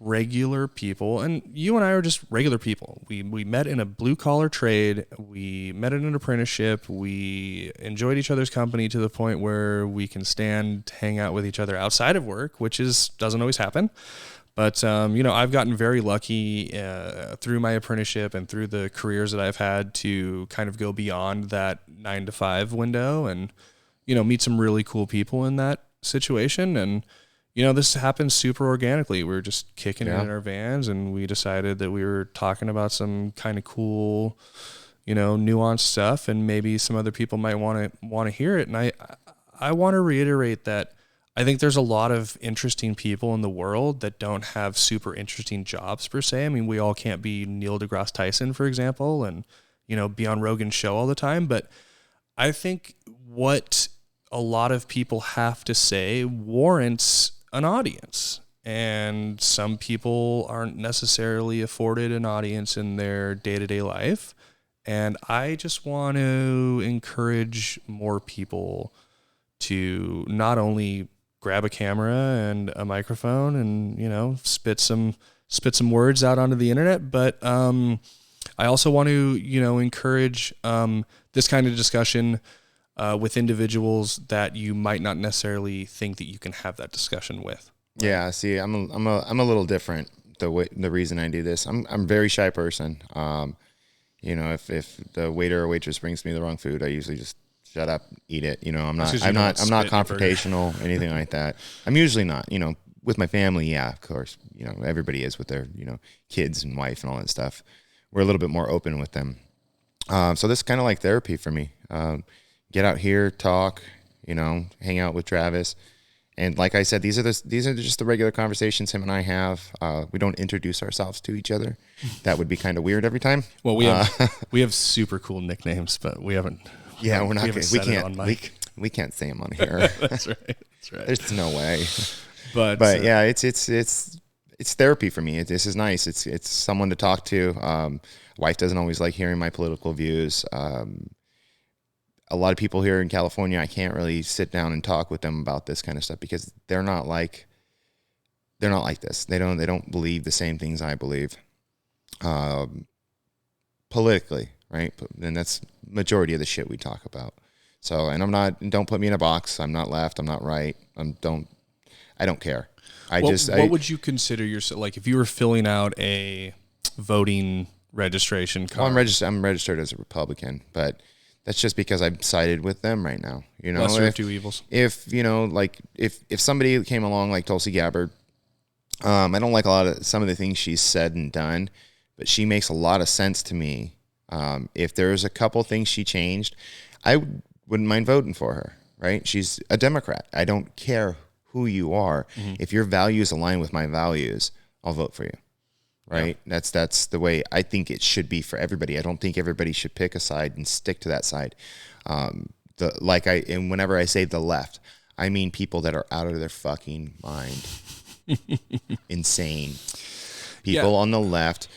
regular people, and you and I are just regular people. We met in a blue collar trade. We met in an apprenticeship. We enjoyed each other's company to the point where we can hang out with each other outside of work, which doesn't always happen. But, I've gotten very lucky through my apprenticeship and through the careers that I've had to kind of go beyond that 9 to 5 window and, meet some really cool people in that situation. And, this happened super organically. We were just kicking it in our vans, and we decided that we were talking about some kind of cool, nuanced stuff, and maybe some other people might want to hear it. And I want to reiterate that I think there's a lot of interesting people in the world that don't have super interesting jobs per se. I mean, we all can't be Neil deGrasse Tyson, for example, and, be on Rogan's show all the time. But I think what a lot of people have to say warrants an audience. And some people aren't necessarily afforded an audience in their day-to-day life. And I just want to encourage more people to not only grab a camera and a microphone and, spit some words out onto the internet, but I also want to, encourage this kind of discussion with individuals that you might not necessarily think that you can have that discussion with. Right? Yeah, see, I'm a little different. The reason I do this, I'm a very shy person. If the waiter or waitress brings me the wrong food, I usually just shut up, eat it. I'm not confrontational, anything like that. I'm usually not. With my family, yeah, of course. Everybody is with their kids and wife and all that stuff. We're a little bit more open with them. So this is kind of like therapy for me. Get out here, talk, hang out with Travis. And like I said, these are just the regular conversations him and I have. We don't introduce ourselves to each other. That would be kind of weird every time. Well, we have super cool nicknames, but we haven't. Yeah, we're not. We can't say them on here. That's right. There's no way. But yeah, it's therapy for me. This is nice. It's someone to talk to. Wife doesn't always like hearing my political views. A lot of people here in California, I can't really sit down and talk with them about this kind of stuff because they're not like this. They don't believe the same things I believe, politically, right? And that's majority of the shit we talk about. So, and don't put me in a box. I'm not left. I'm not right. I don't care. What would you consider yourself, like if you were filling out a voting registration card? Well, I'm registered as a Republican, but that's just because I've sided with them right now. Lesser of two evils. If if somebody came along like Tulsi Gabbard, I don't like a lot of some of the things she's said and done, but she makes a lot of sense to me. If there's a couple things she changed, I wouldn't mind voting for her. Right? She's a Democrat. I don't care who you are. If your values align with my values, I'll vote for you. Right? Yeah. That's the way I think it should be for everybody. I don't think everybody should pick a side and stick to that side. And whenever I say the left, I mean people that are out of their fucking mind. Insane. People on the left,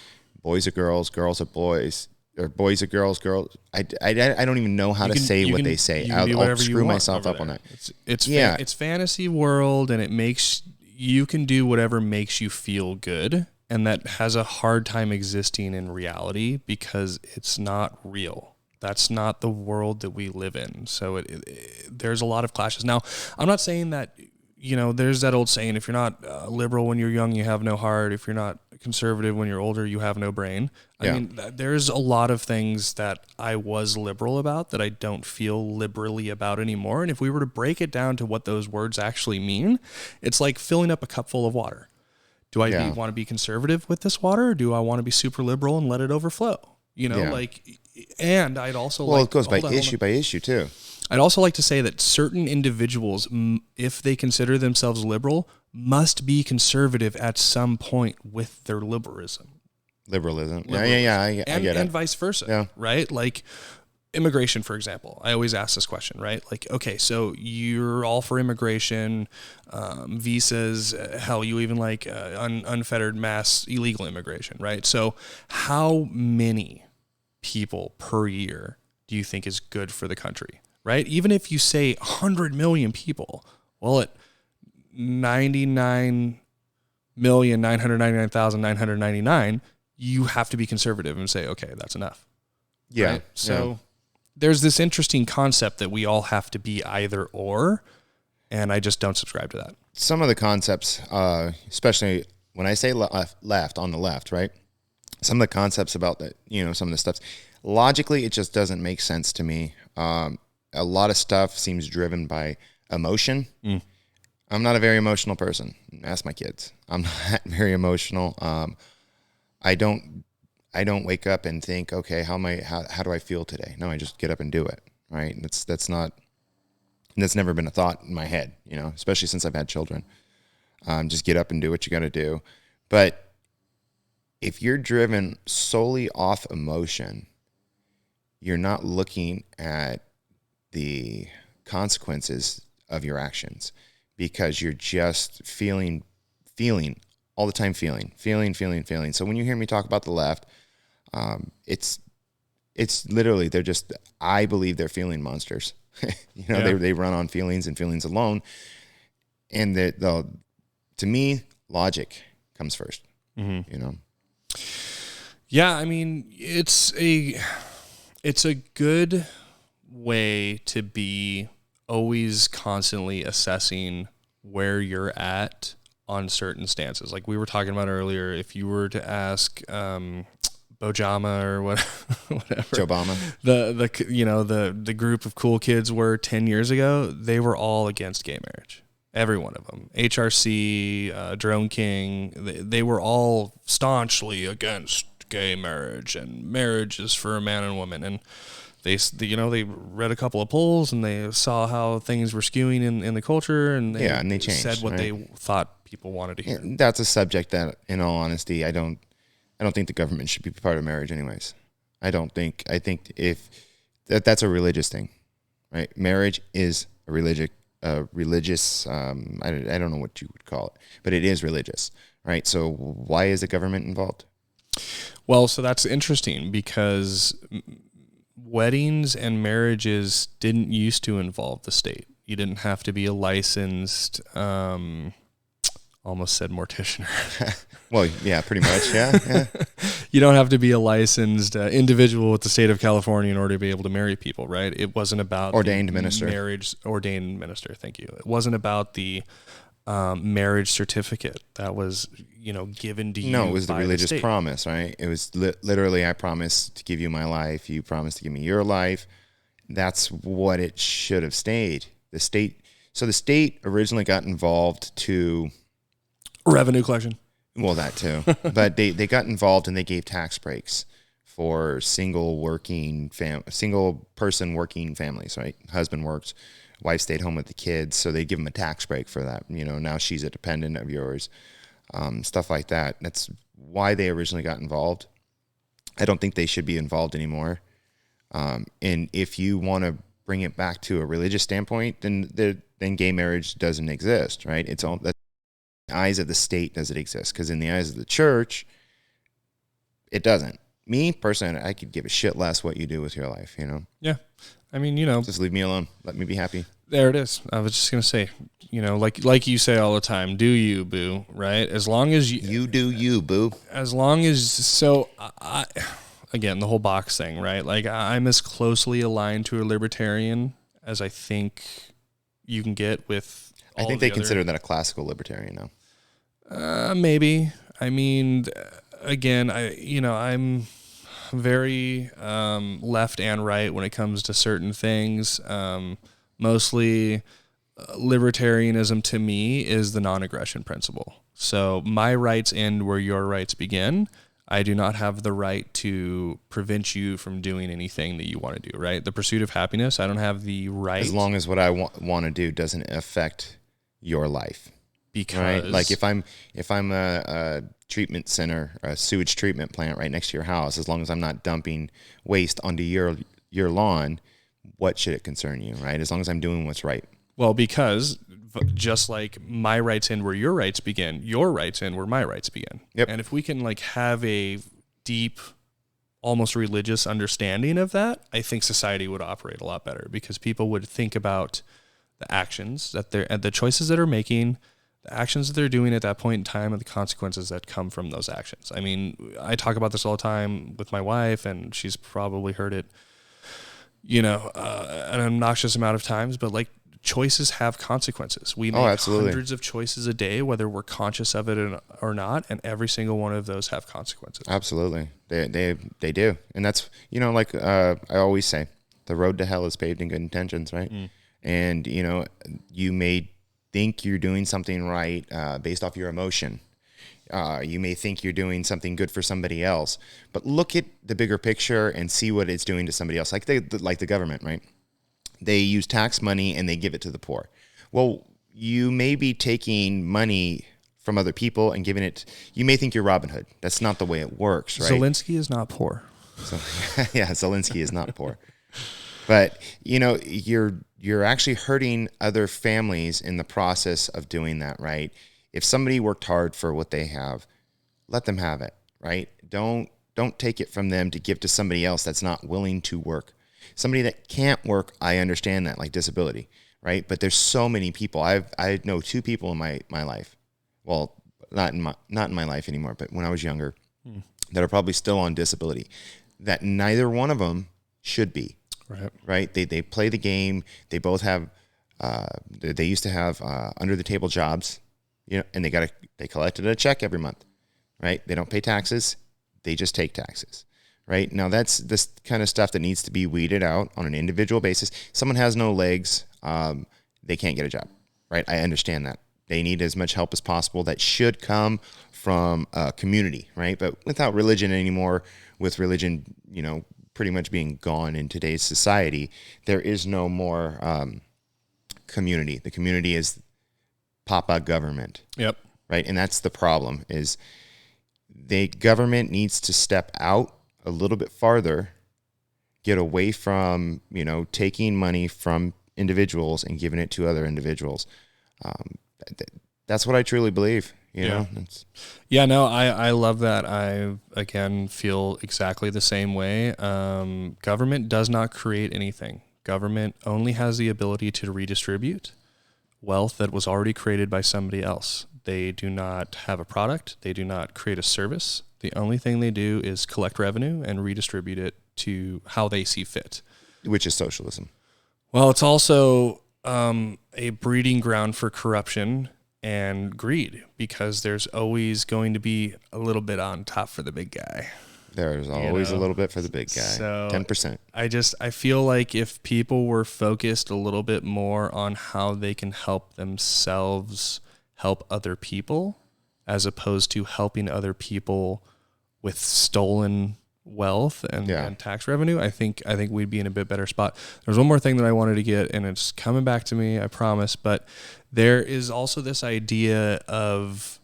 boys or girls, girls or boys, or boys or girls, girls. I don't even know how to say what they say. I'll screw myself up on that. It's fantasy world, and you can do whatever makes you feel good, and that has a hard time existing in reality because it's not real. That's not the world that we live in. So there's a lot of clashes. Now, I'm not saying that, there's that old saying, if you're not liberal when you're young, you have no heart. If you're not conservative when you're older, you have no brain. I mean, there's a lot of things that I was liberal about that I don't feel liberally about anymore. And if we were to break it down to what those words actually mean, it's like filling up a cup full of water. Do I want to be conservative with this water, or do I want to be super liberal and let it overflow? And I'd also it goes by issue too. I'd also like to say that certain individuals, if they consider themselves liberal, must be conservative at some point with their liberalism. Liberalism. Yeah. I get it. And vice versa, right? Like immigration, for example. I always ask this question, right? Like, okay, so you're all for immigration, visas, hell, you even like unfettered mass illegal immigration, right? So how many people per year do you think is good for the country, right? Even if you say 100 million people, well, at 99,999,999, you have to be conservative and say, okay, that's enough. Yeah. Right? So there's this interesting concept that we all have to be either or, and I just don't subscribe to that. Some of the concepts, especially when I say left on the left, right? Some of the concepts about that, some of the stuff, logically, it just doesn't make sense to me. A lot of stuff seems driven by emotion. I'm not a very emotional person. Ask my kids. I'm not very emotional. I don't wake up and think, okay, how do I feel today? No, I just get up and do it. Right? That's never been a thought in my head, especially since I've had children. Just get up and do what you got to do. But if you're driven solely off emotion, you're not looking at the consequences of your actions, because you're just feeling all the time, feeling. So when you hear me talk about the left, it's literally, I believe they're feeling monsters. They run on feelings and feelings alone. And to me, logic comes first. Yeah, I mean, it's a good way to be always constantly assessing where you're at on certain stances. Like we were talking about earlier, if you were to ask Bojama or whatever, Jobama, the group of cool kids were 10 years ago, they were all against gay marriage. Every one of them. HRC, Drone King, they were all staunchly against gay marriage, and marriage is for a man and woman. And they read a couple of polls and they saw how things were skewing in the culture, and they changed, said what they thought people wanted to hear. Yeah, that's a subject that, in all honesty, I don't think the government should be part of marriage anyways. I think if that's a religious thing, right? Marriage is a religious, I don't know what you would call it, but it is religious, right? So why is the government involved? Well, so that's interesting, because weddings and marriages didn't used to involve the state. You didn't have to be a licensed, almost said mortician. Well, yeah, pretty much, yeah. You don't have to be a licensed individual with the state of California in order to be able to marry people, right? It wasn't about ordained minister. Ordained minister, thank you. It wasn't about the marriage certificate that was, given to you. No, it was the religious state. Promise, right? It was literally, I promise to give you my life. You promise to give me your life. That's what it should have stayed. The state originally got involved to revenue collection. Well, that too. But they got involved and they gave tax breaks for single person working families, right? Husband works, wife stayed home with the kids, so they give them a tax break for that. Now she's a dependent of yours, stuff like that. That's why they originally got involved. I don't think they should be involved anymore. And if you want to bring it back to a religious standpoint, then gay marriage doesn't exist, right? It's all that. In the eyes of the state does it exist, because in the eyes of the church, it doesn't. Me personally, I could give a shit less what you do with your life. Yeah, I mean, just leave me alone. Let me be happy. There it is. I was just gonna say, like you say all the time, do you, boo? Right? As long as you do you, boo. As long as again, the whole box thing, right? Like, I'm as closely aligned to a libertarian as I think you can get with. I think they consider that a classical libertarian now. Maybe. I mean, again, I'm very left and right when it comes to certain things. Mostly, libertarianism to me is the non-aggression principle. So my rights end where your rights begin. I do not have the right to prevent you from doing anything that you want to do, right? The pursuit of happiness, I don't have the right. As long as what I want to do doesn't affect your life. Because right? Like if I'm a treatment center, a sewage treatment plant right next to your house, as long as I'm not dumping waste onto your lawn, what should it concern you, right? As long as I'm doing what's right. Well, because just like my rights end where your rights begin, your rights end where my rights begin. Yep. And if we can have a deep, almost religious understanding of that, I think society would operate a lot better, because people would think about the actions that the choices that are making, the actions that they're doing at that point in time, and the consequences that come from those actions. I mean, I talk about this all the time with my wife, and she's probably heard it, an obnoxious amount of times, but choices have consequences. We make hundreds of choices a day, whether we're conscious of it or not, and every single one of those have consequences. Absolutely. They do. And that's, I always say, the road to hell is paved in good intentions, right? Mm. And, you may think you're doing something right based off your emotion. You may think you're doing something good for somebody else, but look at the bigger picture and see what it's doing to somebody else. Like the government, right? They use tax money and they give it to the poor. Well, you may be taking money from other people and giving it. You may think you're Robin Hood. That's not the way it works, right? Zelensky is not poor. So, yeah, Zelensky is not poor. But, you're actually hurting other families in the process of doing that, right? If somebody worked hard for what they have, let them have it, right? Don't take it from them to give to somebody else that's not willing to work. Somebody that can't work, I understand that, like disability, right? But there's so many people. I know two people in my life. Well, not in my life anymore, but when I was younger, that are probably still on disability, that neither one of them should be. Right? They play the game. They both have. They used to have under the table jobs, and they collected a check every month, right? They don't pay taxes. They just take taxes. Right? Now, that's this kind of stuff that needs to be weeded out on an individual basis. Someone has no legs, they can't get a job, right? I understand that. They need as much help as possible. That should come from a community, right? But without religion anymore, with religion, pretty much being gone in today's society, there is no more community. The community is Papa government. Yep. Right? And that's the problem, is the government needs to step out a little bit farther, get away from, taking money from individuals and giving it to other individuals. That's what I truly believe. I love that. I, again, feel exactly the same way. Government does not create anything. Government only has the ability to redistribute wealth that was already created by somebody else. They do not have a product. They do not create a service. The only thing they do is collect revenue and redistribute it to how they see fit. Which is socialism. Well, it's also a breeding ground for corruption and greed, because there's always going to be a little bit on top for the big guy. There's always a little bit for the big guy. So 10%. I feel like if people were focused a little bit more on how they can help themselves help other people, as opposed to helping other people with stolen wealth and tax revenue, I think we'd be in a bit better spot. There's one more thing that I wanted to get, and it's coming back to me, I promise. But there is also this idea of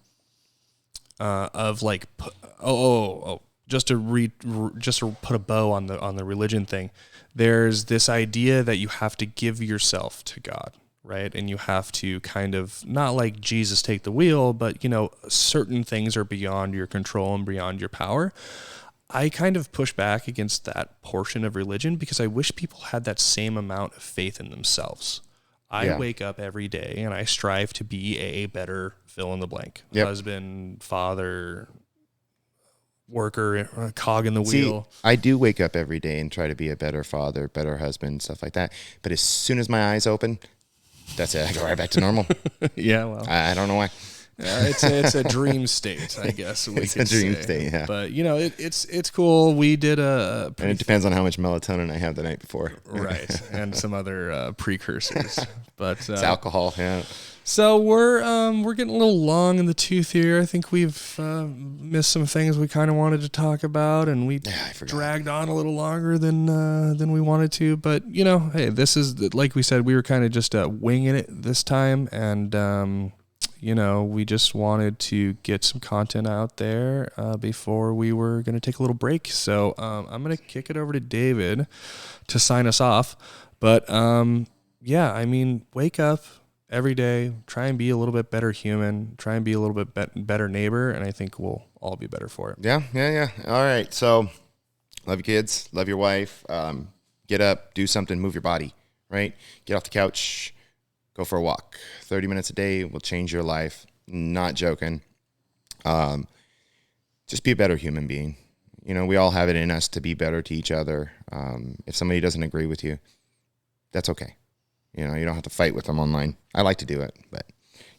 like, just to put a bow on the religion thing. There's this idea that you have to give yourself to God, right? And you have to kind of, not like Jesus take the wheel, but, certain things are beyond your control and beyond your power. I kind of push back against that portion of religion because I wish people had that same amount of faith in themselves. I wake up every day and I strive to be a better fill in the blank. Husband, father, worker, cog in the wheel. I do wake up every day and try to be a better father, better husband, stuff like that. But as soon as my eyes open, that's it. I go right back to normal. Yeah, well, I don't know why. It's a dream state, I guess. It's a dream state, yeah. But it's cool. We did and it depends on how much melatonin I have the night before, right? And some other precursors, but it's alcohol. Yeah. So we're getting a little long in the tooth here. I think we've missed some things we kind of wanted to talk about, and we dragged on a little longer than we wanted to. But hey, this is, like we said, we were kind of just winging it this time, and we just wanted to get some content out there before we were going to take a little break. So I'm going to kick it over to David to sign us off. But wake up every day, try and be a little bit better human, try and be a little bit better neighbor, and I think we'll all be better for it. Yeah. All right. So love your kids, love your wife. Get up, do something, move your body, right? Get off the couch, go for a walk. 30 minutes a day will change your life. Not joking. Just be a better human being. We all have it in us to be better to each other. If somebody doesn't agree with you, that's okay. You don't have to fight with them online. I like to do it, but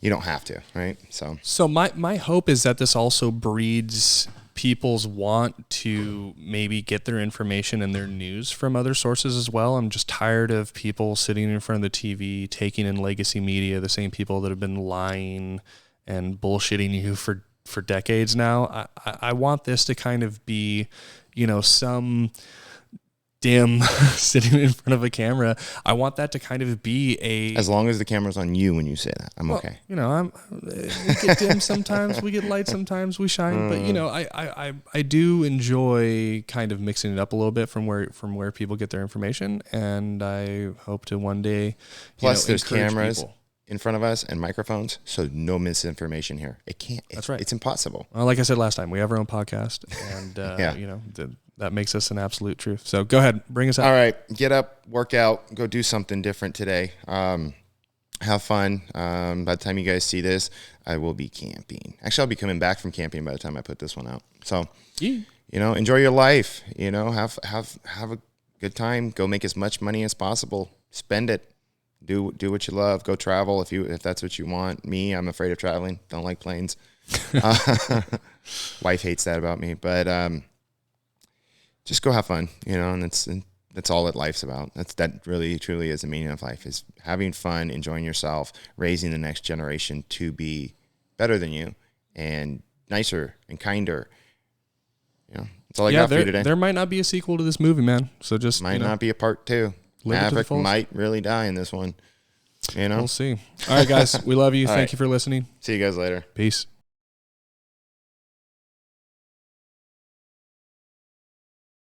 you don't have to, right? So my hope is that this also breeds people's want to maybe get their information and their news from other sources as well. I'm just tired of people sitting in front of the TV, taking in legacy media, the same people that have been lying and bullshitting you for decades now. I want this to kind of be, some dim sitting in front of a camera. I want that to kind of be as long as the camera's on you when you say that, I'm okay. We get dim sometimes, we get light sometimes, we shine, but I do enjoy kind of mixing it up a little bit from where people get their information, and I hope to one day plus there's cameras in front of us and microphones, so no misinformation here. That's right. It's impossible. Well, like I said last time, we have our own podcast, and that makes us an absolute truth. So go ahead, bring us out. All right, get up, work out, go do something different today. Have fun. By the time you guys see this, I will be camping. Actually, I'll be coming back from camping by the time I put this one out. So, enjoy your life. Have a good time. Go make as much money as possible. Spend it. Do what you love. Go travel if that's what you want. Me, I'm afraid of traveling. Don't like planes. Wife hates that about me, but just go have fun, and that's all that life's about. That really truly is the meaning of life, is having fun, enjoying yourself, raising the next generation to be better than you and nicer and kinder. That's all I got for you today. There might not be a sequel to this movie, man. So just might not be a part 2. Maverick might really die in this one. We'll see. All right, guys, we love you. Thank you for listening. See you guys later. Peace.